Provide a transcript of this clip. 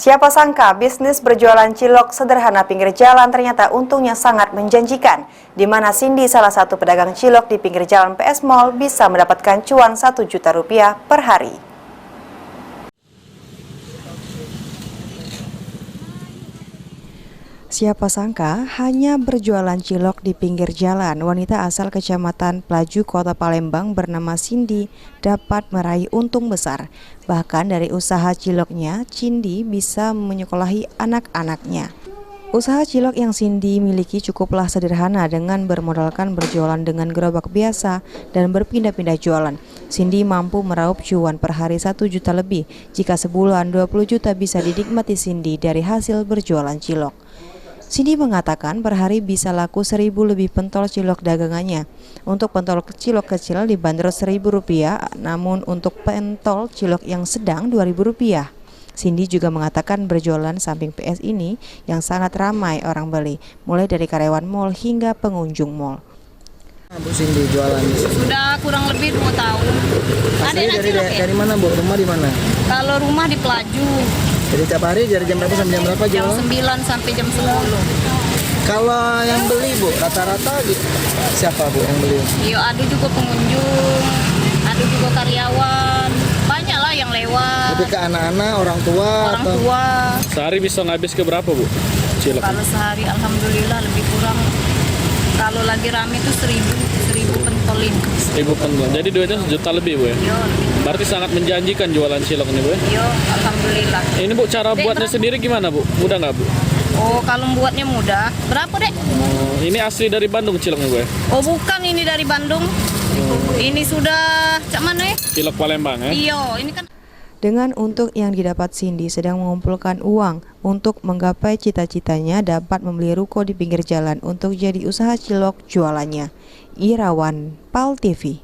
Siapa sangka bisnis berjualan cilok sederhana pinggir jalan ternyata untungnya sangat menjanjikan, di mana Cindy, salah satu pedagang cilok di pinggir jalan PS Mall, bisa mendapatkan cuan Rp1 juta per hari. Siapa sangka hanya berjualan cilok di pinggir jalan, wanita asal Kecamatan Pelaju, Kota Palembang bernama Cindy dapat meraih untung besar. Bahkan dari usaha ciloknya, Cindy bisa menyekolahi anak-anaknya. Usaha cilok yang Cindy miliki cukuplah sederhana dengan bermodalkan berjualan dengan gerobak biasa dan berpindah-pindah jualan. Cindy mampu meraup cuan per hari 1 juta lebih, jika sebulan 20 juta bisa dinikmati Cindy dari hasil berjualan cilok. Cindy mengatakan per hari bisa laku 1.000 lebih pentol cilok dagangannya. Untuk pentol cilok kecil dibanderol Rp1.000, namun untuk pentol cilok yang sedang Rp2.000. Cindy juga mengatakan berjualan samping PS ini yang sangat ramai orang beli, mulai dari karyawan mal hingga pengunjung mal. Bu Cindy jualan di sini. Sudah kurang lebih 2 tahun. Dari mana Bu? Rumah di mana? Kalau rumah di Pelaju. Jadi tiap hari dari jam berapa sampai jam berapa Jam jualan? 9 sampai jam 10. Kalau yang beli Bu, rata-rata siapa Bu yang beli? Iya, ada juga pengunjung, ada juga karyawan. Banyak lah yang lewat. Lebih ke anak-anak, orang tua? Orang tua. Sehari bisa ngabis ke berapa Bu? Cilok. Kalau sehari alhamdulillah lebih kurang. Kalau lagi rame itu 1.000 pentolin. 1.000 pentol. Jadi duitnya 1 juta lebih Bu ya? Iya, Berarti sangat menjanjikan jualan cilok ini Bu ya? iya, alhamdulillah. Ini Bu, cara buatnya sendiri gimana Bu? Mudah nggak Bu? Oh, kalau buatnya mudah. Berapa, Dek? Oh, ini asli dari Bandung ciloknya Bu ya? Oh, bukan, ini dari Bandung. Ini sudah cak mana ya? Cilok Palembang ya? Iya, ini kan. Dengan untung yang didapat, Cindy sedang mengumpulkan uang untuk menggapai cita-citanya dapat membeli ruko di pinggir jalan untuk jadi usaha cilok jualannya. Irawan, PAL TV.